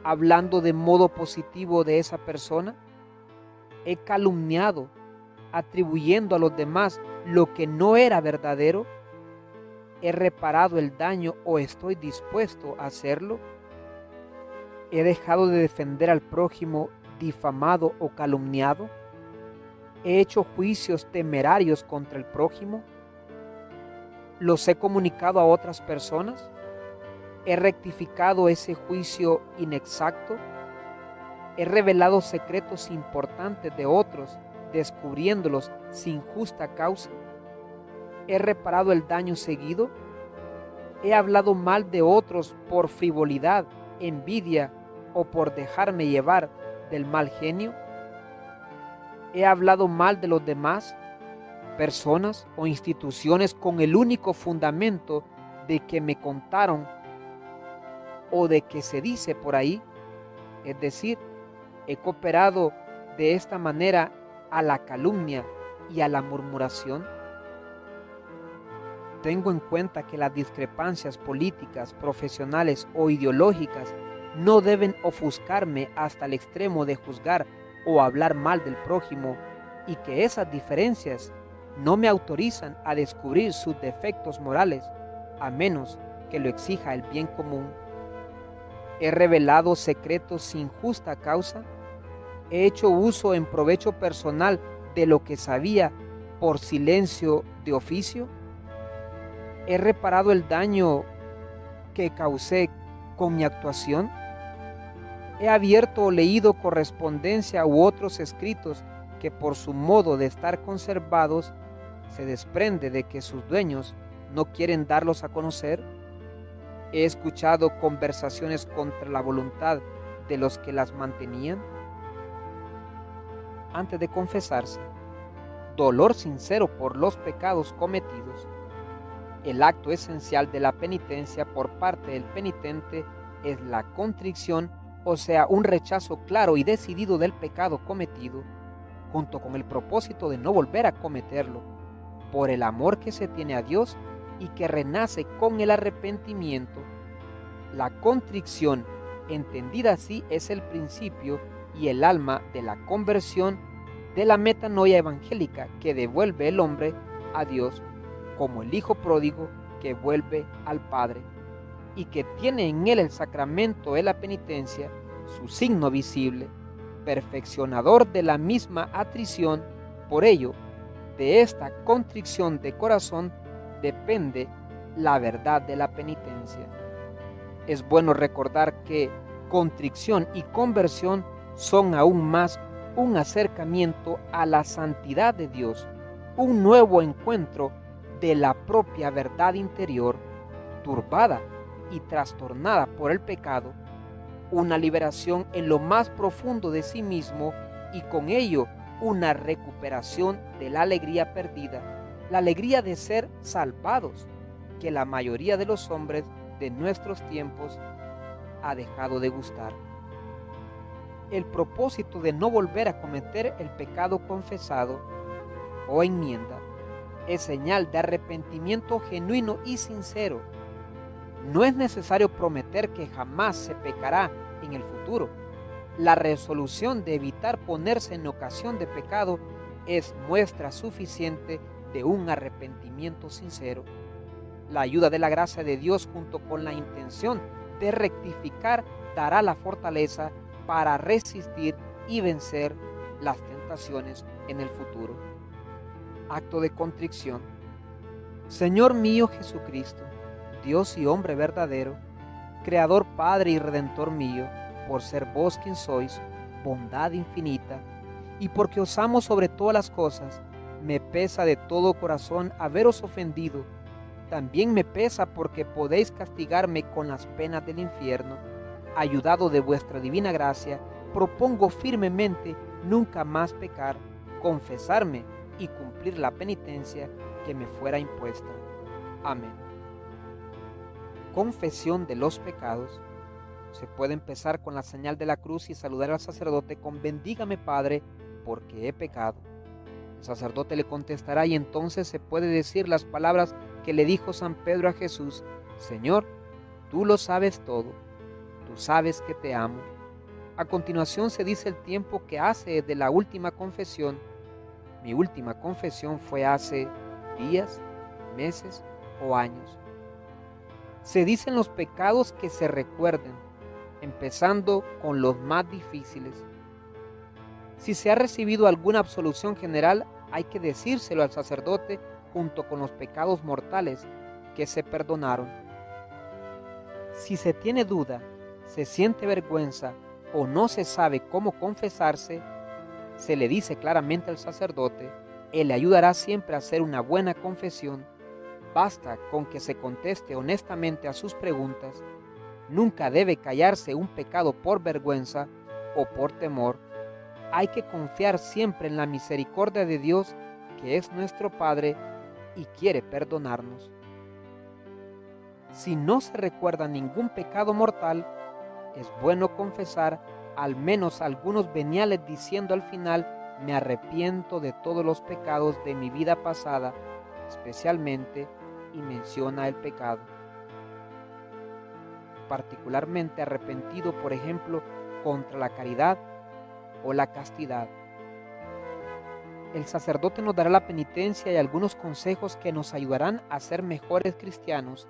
hablando de modo positivo de esa persona? ¿He calumniado, atribuyendo a los demás lo que no era verdadero? ¿He reparado el daño o estoy dispuesto a hacerlo? ¿He dejado de defender al prójimo difamado o calumniado? ¿He hecho juicios temerarios contra el prójimo? ¿Los he comunicado a otras personas? ¿He rectificado ese juicio inexacto? ¿He revelado secretos importantes de otros, descubriéndolos sin justa causa? ¿He reparado el daño seguido? ¿He hablado mal de otros por frivolidad, envidia o por dejarme llevar del mal genio? ¿He hablado mal de los demás, personas o instituciones con el único fundamento de que me contaron o de que se dice por ahí? Es decir, he cooperado de esta manera a la calumnia y a la murmuración. Tengo en cuenta que las discrepancias políticas, profesionales o ideológicas no deben ofuscarme hasta el extremo de juzgar o hablar mal del prójimo, y que esas diferencias no me autorizan a descubrir sus defectos morales, a menos que lo exija el bien común. ¿He revelado secretos sin justa causa? ¿He hecho uso en provecho personal de lo que sabía por silencio de oficio? ¿He reparado el daño que causé con mi actuación? ¿He abierto o leído correspondencia u otros escritos que por su modo de estar conservados se desprende de que sus dueños no quieren darlos a conocer? ¿He escuchado conversaciones contra la voluntad de los que las mantenían? antes de confesarse, dolor sincero por los pecados cometidos. El acto esencial de la penitencia por parte del penitente es la contrición, o sea, un rechazo claro y decidido del pecado cometido, junto con el propósito de no volver a cometerlo, por el amor que se tiene a Dios y que renace con el arrepentimiento. La contrición, entendida así, es el principio y el alma de la conversión, de la metanoia evangélica que devuelve el hombre a Dios, como el hijo pródigo que vuelve al Padre, y que tiene en él el sacramento de la penitencia, su signo visible, perfeccionador de la misma atrición. Por ello, de esta contrición de corazón depende la verdad de la penitencia. Es bueno recordar que contrición y conversión son aún más un acercamiento a la santidad de Dios, un nuevo encuentro de la propia verdad interior, turbada y trastornada por el pecado, una liberación en lo más profundo de sí mismo y con ello una recuperación de la alegría perdida, la alegría de ser salvados, que la mayoría de los hombres de nuestros tiempos ha dejado de gustar. El propósito de no volver a cometer el pecado confesado o enmienda es señal de arrepentimiento genuino y sincero. No es necesario prometer que jamás se pecará en el futuro. La resolución de evitar ponerse en ocasión de pecado es muestra suficiente de un arrepentimiento sincero. La ayuda de la gracia de Dios junto con la intención de rectificar dará la fortaleza para resistir y vencer las tentaciones en el futuro. Acto de contrición. Señor mío Jesucristo, Dios y hombre verdadero, Creador, Padre y Redentor mío, por ser vos quien sois, bondad infinita, y porque os amo sobre todas las cosas, me pesa de todo corazón haberos ofendido. También me pesa porque podéis castigarme con las penas del infierno. Ayudado de vuestra divina gracia, propongo firmemente nunca más pecar, confesarme y cumplir la penitencia que me fuera impuesta. Amén. Confesión de los pecados. Se puede empezar con la señal de la cruz y saludar al sacerdote con bendígame Padre, porque he pecado. El sacerdote le contestará y entonces se puede decir las palabras que le dijo San Pedro a Jesús: Señor, tú lo sabes todo, tú sabes que te amo. A continuación se dice el tiempo que hace de la última confesión. Mi última confesión fue hace días, meses o años. Se dicen los pecados que se recuerden, empezando con los más difíciles. Si se ha recibido alguna absolución general, hay que decírselo al sacerdote junto con los pecados mortales que se perdonaron. Si se tiene duda, se siente vergüenza o no se sabe cómo confesarse, se le dice claramente al sacerdote. Él le ayudará siempre a hacer una buena confesión. Basta con que se conteste honestamente a sus preguntas. Nunca debe callarse un pecado por vergüenza o por temor. Hay que confiar siempre en la misericordia de Dios, que es nuestro Padre y quiere perdonarnos. Si no se recuerda ningún pecado mortal, es bueno confesar al menos algunos veniales diciendo al final: me arrepiento de todos los pecados de mi vida pasada, especialmente, y menciona el pecado. Particularmente arrepentido, por ejemplo, contra la caridad o la castidad. El sacerdote nos dará la penitencia y algunos consejos que nos ayudarán a ser mejores cristianos.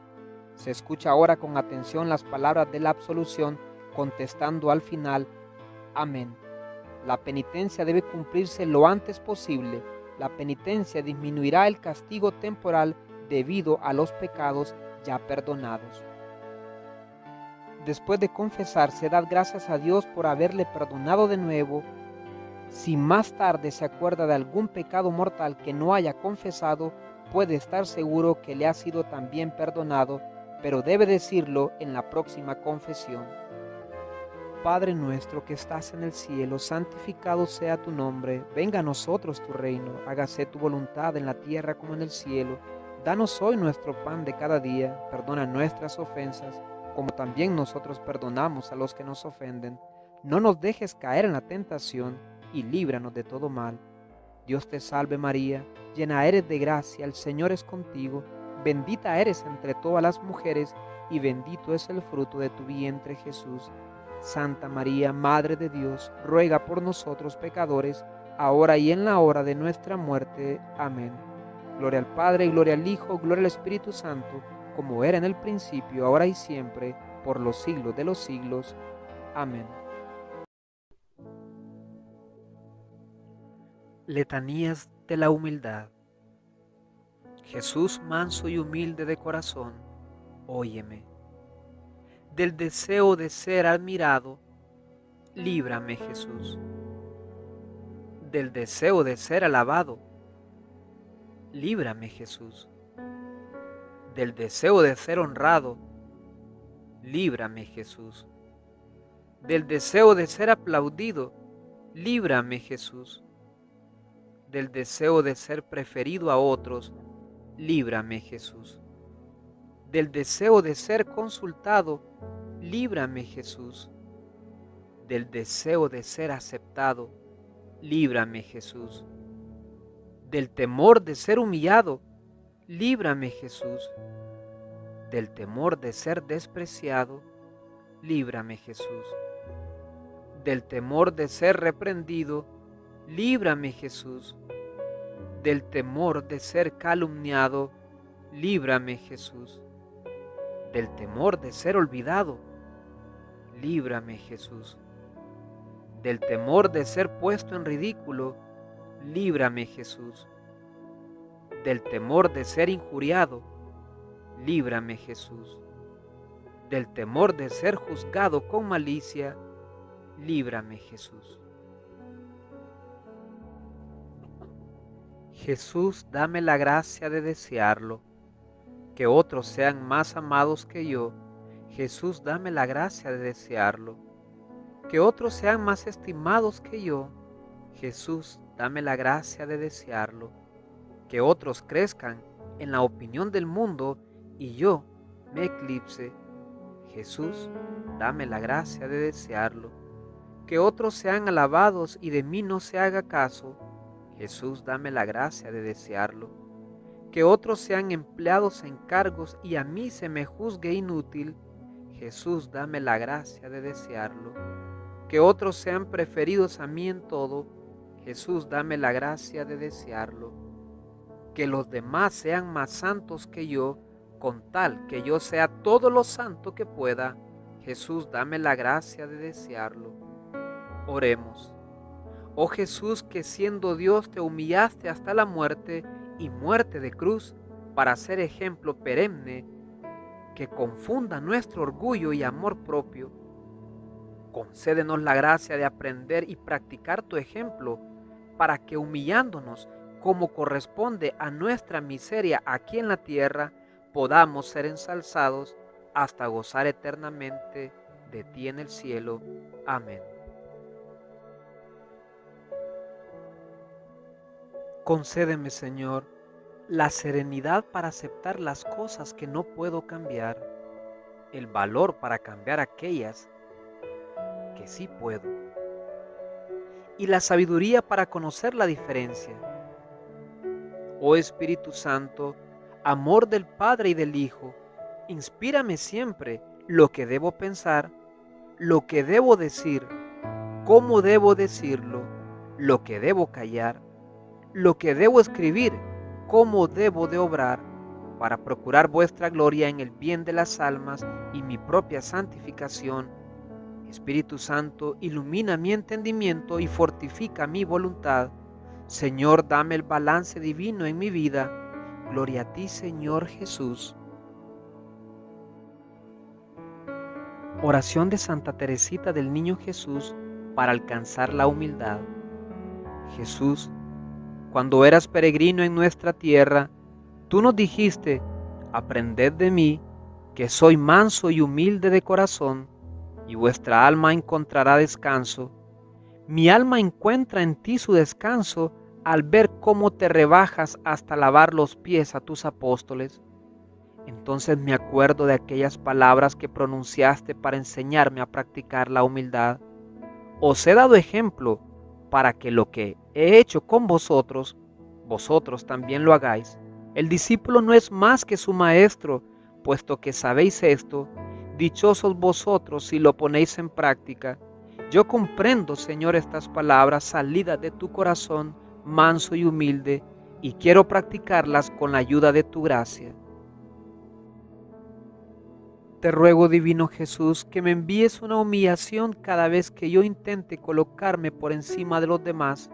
Se escucha ahora con atención las palabras de la absolución, contestando al final: Amén. La penitencia debe cumplirse lo antes posible. La penitencia disminuirá el castigo temporal debido a los pecados ya perdonados. Después de confesarse, dad gracias a Dios por haberle perdonado de nuevo. Si más tarde se acuerda de algún pecado mortal que no haya confesado, puede estar seguro que le ha sido también perdonado, pero debe decirlo en la próxima confesión. Padre nuestro que estás en el cielo, santificado sea tu nombre. Venga a nosotros tu reino. Hágase tu voluntad en la tierra como en el cielo. Danos hoy nuestro pan de cada día. Perdona nuestras ofensas, como también nosotros perdonamos a los que nos ofenden. No nos dejes caer en la tentación, y líbranos de todo mal. Dios te salve María, llena eres de gracia, el Señor es contigo. Bendita eres entre todas las mujeres, y bendito es el fruto de tu vientre Jesús. Santa María, Madre de Dios, ruega por nosotros pecadores, ahora y en la hora de nuestra muerte. Amén. Gloria al Padre, y gloria al Hijo, gloria al Espíritu Santo, como era en el principio, ahora y siempre, por los siglos de los siglos. Amén. Letanías de la humildad. Jesús manso y humilde de corazón, óyeme. Del deseo de ser admirado, líbrame Jesús. Del deseo de ser alabado, líbrame Jesús. Del deseo de ser honrado, líbrame Jesús. Del deseo de ser aplaudido, líbrame Jesús. Del deseo de ser preferido a otros, líbrame Jesús. Del deseo de ser consultado, líbrame Jesús. Del deseo de ser aceptado, líbrame Jesús. Del temor de ser humillado, líbrame Jesús. Del temor de ser despreciado, líbrame Jesús. Del temor de ser reprendido, líbrame Jesús. Del temor de ser calumniado, líbrame Jesús. Del temor de ser olvidado, líbrame Jesús. Del temor de ser puesto en ridículo, líbrame Jesús. Del temor de ser injuriado, líbrame Jesús. Del temor de ser juzgado con malicia, líbrame Jesús. Jesús, dame la gracia de desearlo, que otros sean más amados que yo. Jesús, dame la gracia de desearlo, que otros sean más estimados que yo. Jesús, dame la gracia de desearlo, que otros crezcan en la opinión del mundo y yo me eclipse. Jesús, dame la gracia de desearlo, que otros sean alabados y de mí no se haga caso. Jesús, dame la gracia de desearlo, que otros sean empleados en cargos y a mí se me juzgue inútil. Jesús, dame la gracia de desearlo, que otros sean preferidos a mí en todo. Jesús, dame la gracia de desearlo, que los demás sean más santos que yo, con tal que yo sea todo lo santo que pueda. Jesús, dame la gracia de desearlo. Oremos. Oh Jesús, que siendo Dios te humillaste hasta la muerte y muerte de cruz para ser ejemplo perenne que confunda nuestro orgullo y amor propio. Concédenos la gracia de aprender y practicar tu ejemplo para que humillándonos como corresponde a nuestra miseria aquí en la tierra, podamos ser ensalzados hasta gozar eternamente de ti en el cielo. Amén. Concédeme, Señor, la serenidad para aceptar las cosas que no puedo cambiar, el valor para cambiar aquellas que sí puedo, y la sabiduría para conocer la diferencia. Oh Espíritu Santo, amor del Padre y del Hijo, inspírame siempre lo que debo pensar, lo que debo decir, cómo debo decirlo, lo que debo callar, lo que debo escribir, cómo debo de obrar, para procurar vuestra gloria en el bien de las almas y mi propia santificación. Espíritu Santo, ilumina mi entendimiento y fortifica mi voluntad. Señor, dame el balance divino en mi vida. Gloria a ti, Señor Jesús. Oración de Santa Teresita del Niño Jesús para alcanzar la humildad. Jesús, cuando eras peregrino en nuestra tierra, tú nos dijiste: aprended de mí, que soy manso y humilde de corazón, y vuestra alma encontrará descanso. Mi alma encuentra en ti su descanso al ver cómo te rebajas hasta lavar los pies a tus apóstoles. Entonces me acuerdo de aquellas palabras que pronunciaste para enseñarme a practicar la humildad. Os he dado ejemplo para que lo que he hecho con vosotros, vosotros también lo hagáis. El discípulo no es más que su maestro, puesto que sabéis esto. Dichosos vosotros si lo ponéis en práctica. Yo comprendo, Señor, estas palabras salidas de tu corazón manso y humilde, y quiero practicarlas con la ayuda de tu gracia. Te ruego, divino Jesús, que me envíes una humillación cada vez que yo intente colocarme por encima de los demás.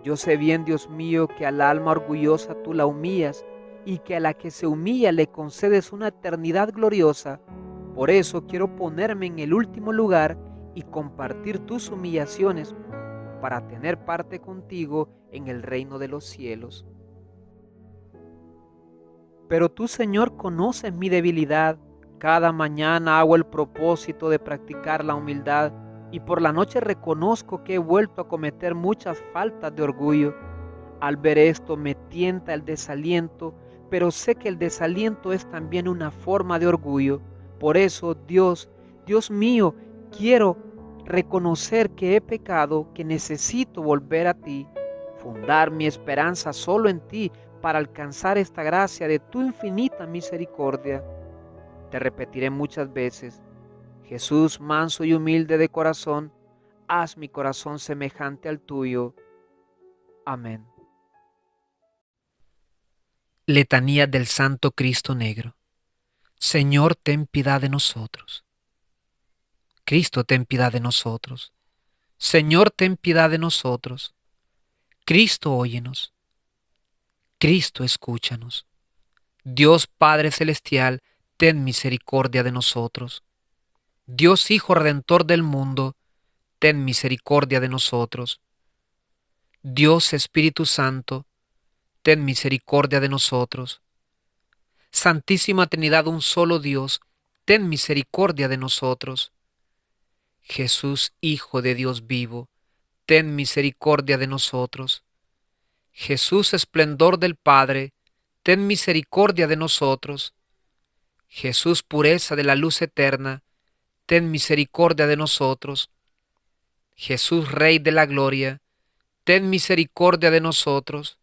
Yo sé bien, Dios mío, que al alma orgullosa tú la humillas y que a la que se humilla le concedes una eternidad gloriosa. Por eso quiero ponerme en el último lugar y compartir tus humillaciones para tener parte contigo en el reino de los cielos. Pero tú, Señor, conoces mi debilidad. Cada mañana hago el propósito de practicar la humildad y por la noche reconozco que he vuelto a cometer muchas faltas de orgullo. Al ver esto me tienta el desaliento, pero sé que el desaliento es también una forma de orgullo. Por eso, Dios mío, quiero reconocer que he pecado, que necesito volver a ti, fundar mi esperanza solo en ti para alcanzar esta gracia de tu infinita misericordia. Te repetiré muchas veces: Jesús, manso y humilde de corazón, haz mi corazón semejante al tuyo. Amén. Letanía del Santo Cristo Negro. Señor, ten piedad de nosotros. Cristo, ten piedad de nosotros. Señor, ten piedad de nosotros. Cristo, óyenos. Cristo, escúchanos. Dios Padre Celestial, ten misericordia de nosotros. Dios Hijo Redentor del mundo, ten misericordia de nosotros. Dios Espíritu Santo, ten misericordia de nosotros. Santísima Trinidad, un solo Dios, ten misericordia de nosotros. Jesús, Hijo de Dios vivo, ten misericordia de nosotros. Jesús, esplendor del Padre, ten misericordia de nosotros. Jesús, pureza de la luz eterna, ten misericordia de nosotros. Jesús, Rey de la gloria, ten misericordia de nosotros.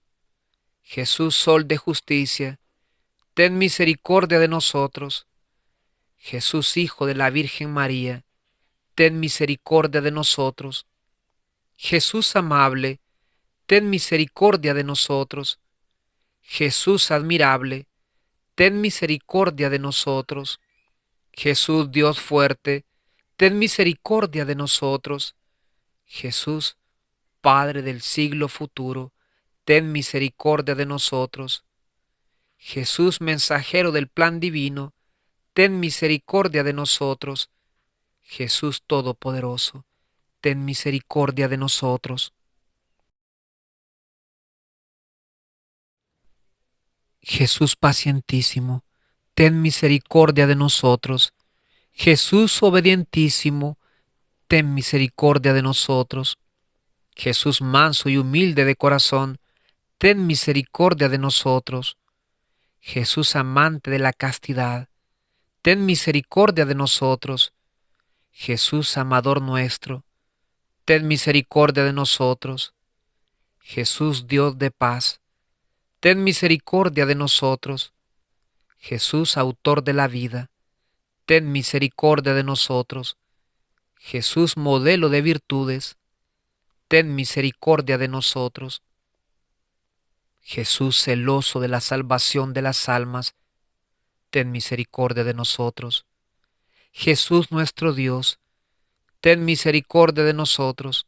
Jesús, Sol de justicia, ten misericordia de nosotros. Jesús, Hijo de la Virgen María, ten misericordia de nosotros. Jesús amable, ten misericordia de nosotros. Jesús admirable, ten misericordia de nosotros. Jesús Dios fuerte, ten misericordia de nosotros. Jesús, Padre del siglo futuro, ten misericordia de nosotros. Jesús, mensajero del plan divino, ten misericordia de nosotros. Jesús Todopoderoso, ten misericordia de nosotros. Jesús pacientísimo, ten misericordia de nosotros. Jesús obedientísimo, ten misericordia de nosotros. Jesús manso y humilde de corazón, ten misericordia de nosotros. Jesús amante de la castidad, ten misericordia de nosotros. Jesús amador nuestro, ten misericordia de nosotros. Jesús Dios de paz, ten misericordia de nosotros. Jesús autor de la vida, ten misericordia de nosotros. Jesús modelo de virtudes, ten misericordia de nosotros. Jesús celoso de la salvación de las almas, ten misericordia de nosotros. Jesús nuestro Dios, ten misericordia de nosotros.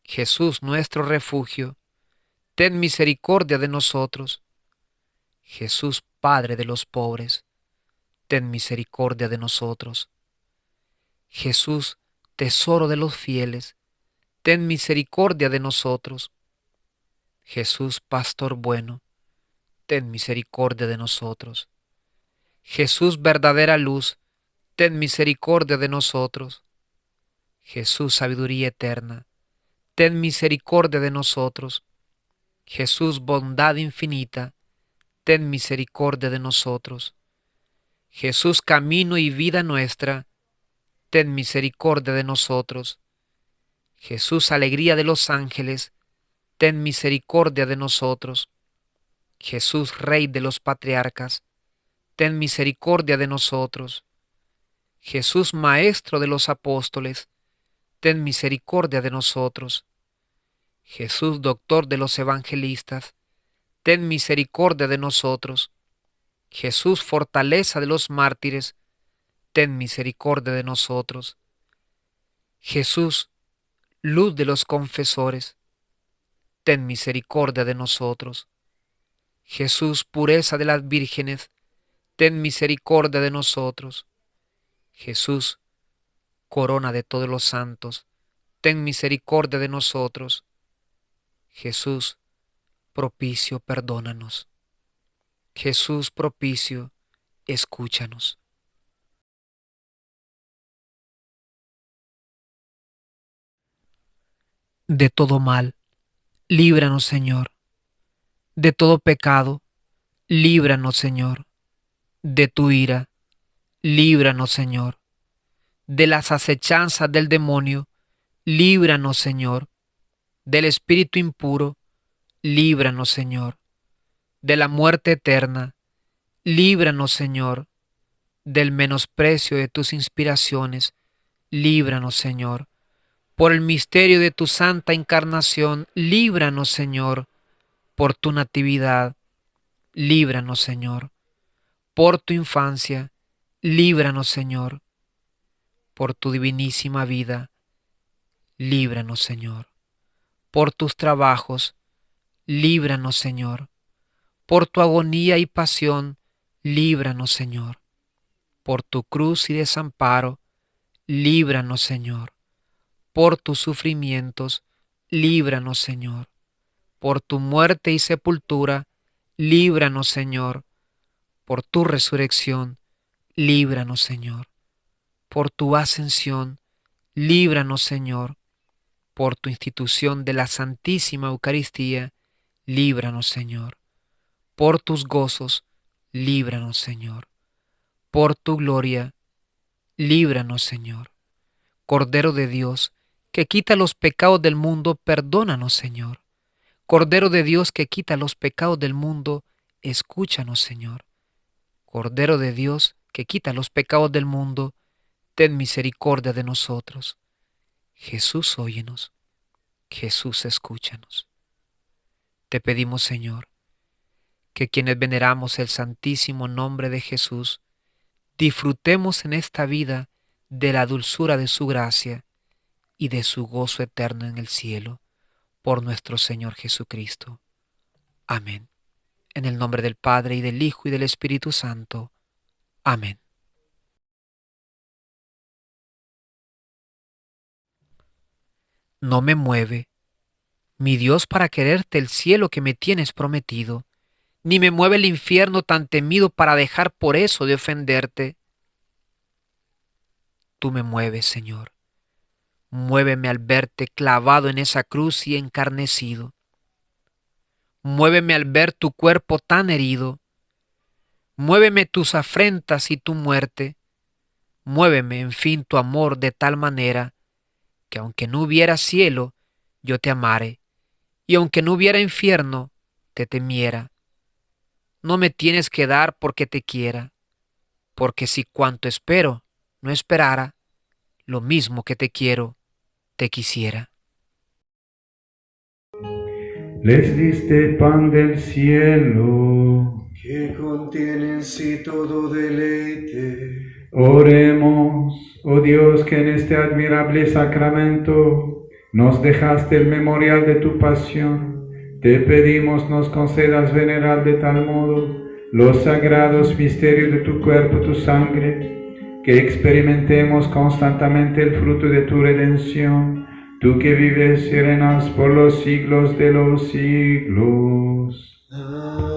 Jesús nuestro refugio, ten misericordia de nosotros. Jesús Padre de los pobres, ten misericordia de nosotros. Jesús tesoro de los fieles, ten misericordia de nosotros. Jesús Pastor bueno, ten misericordia de nosotros. Jesús verdadera luz, ten misericordia de nosotros. Jesús, sabiduría eterna, ten misericordia de nosotros. Jesús, bondad infinita, ten misericordia de nosotros. Jesús, camino y vida nuestra, ten misericordia de nosotros. Jesús, alegría de los ángeles, ten misericordia de nosotros. Jesús, Rey de los patriarcas, ten misericordia de nosotros. Jesús, Maestro de los apóstoles, ten misericordia de nosotros. Jesús, Doctor de los evangelistas, ten misericordia de nosotros. Jesús, fortaleza de los mártires, ten misericordia de nosotros. Jesús, luz de los confesores, ten misericordia de nosotros. Jesús, pureza de las vírgenes, ten misericordia de nosotros. Jesús, corona de todos los santos, ten misericordia de nosotros. Jesús, propicio, perdónanos. Jesús, propicio, escúchanos. De todo mal, líbranos, Señor. De todo pecado, líbranos, Señor. De tu ira, líbranos, Señor. De las acechanzas del demonio, líbranos, Señor. Del espíritu impuro, líbranos, Señor. De la muerte eterna, líbranos, Señor. Del menosprecio de tus inspiraciones, líbranos, Señor. Por el misterio de tu santa encarnación, líbranos, Señor. Por tu natividad, líbranos, Señor. Por tu infancia, líbranos, Señor. Por tu divinísima vida, líbranos, Señor. Por tus trabajos, líbranos, Señor. Por tu agonía y pasión, líbranos, Señor. Por tu cruz y desamparo, líbranos, Señor. Por tus sufrimientos, líbranos, Señor. Por tu muerte y sepultura, líbranos, Señor. Por tu resurrección, líbranos, Señor. Por tu ascensión, líbranos, Señor. Por tu institución de la Santísima Eucaristía, líbranos, Señor. Por tus gozos, líbranos, Señor. Por tu gloria, líbranos, Señor. Cordero de Dios, que quita los pecados del mundo, perdónanos, Señor. Cordero de Dios, que quita los pecados del mundo, escúchanos, Señor. Cordero de Dios, que quita los pecados del mundo, ten misericordia de nosotros. Jesús, óyenos. Jesús, escúchanos. Te pedimos, Señor, que quienes veneramos el santísimo nombre de Jesús, disfrutemos en esta vida de la dulzura de su gracia y de su gozo eterno en el cielo, por nuestro Señor Jesucristo. Amén. En el nombre del Padre, y del Hijo, y del Espíritu Santo. Amén. No me mueve, mi Dios, para quererte el cielo que me tienes prometido, ni me mueve el infierno tan temido para dejar por eso de ofenderte. Tú me mueves, Señor. Muéveme al verte clavado en esa cruz y encarnecido. Muéveme al ver tu cuerpo tan herido. Muéveme tus afrentas y tu muerte. Muéveme, en fin, tu amor de tal manera que aunque no hubiera cielo, yo te amare, y aunque no hubiera infierno, te temiera. No me tienes que dar porque te quiera, porque si cuanto espero no esperara, lo mismo que te quiero, te quisiera. Les diste pan del cielo, que contiene en sí todo deleite. oremos, oh Dios, que en este admirable sacramento nos dejaste el memorial de tu pasión. Te pedimos nos concedas venerar de tal modo los sagrados misterios de tu cuerpo, tu sangre, que experimentemos constantemente el fruto de tu redención, tú que vives y reinas por los siglos de los siglos. Amén.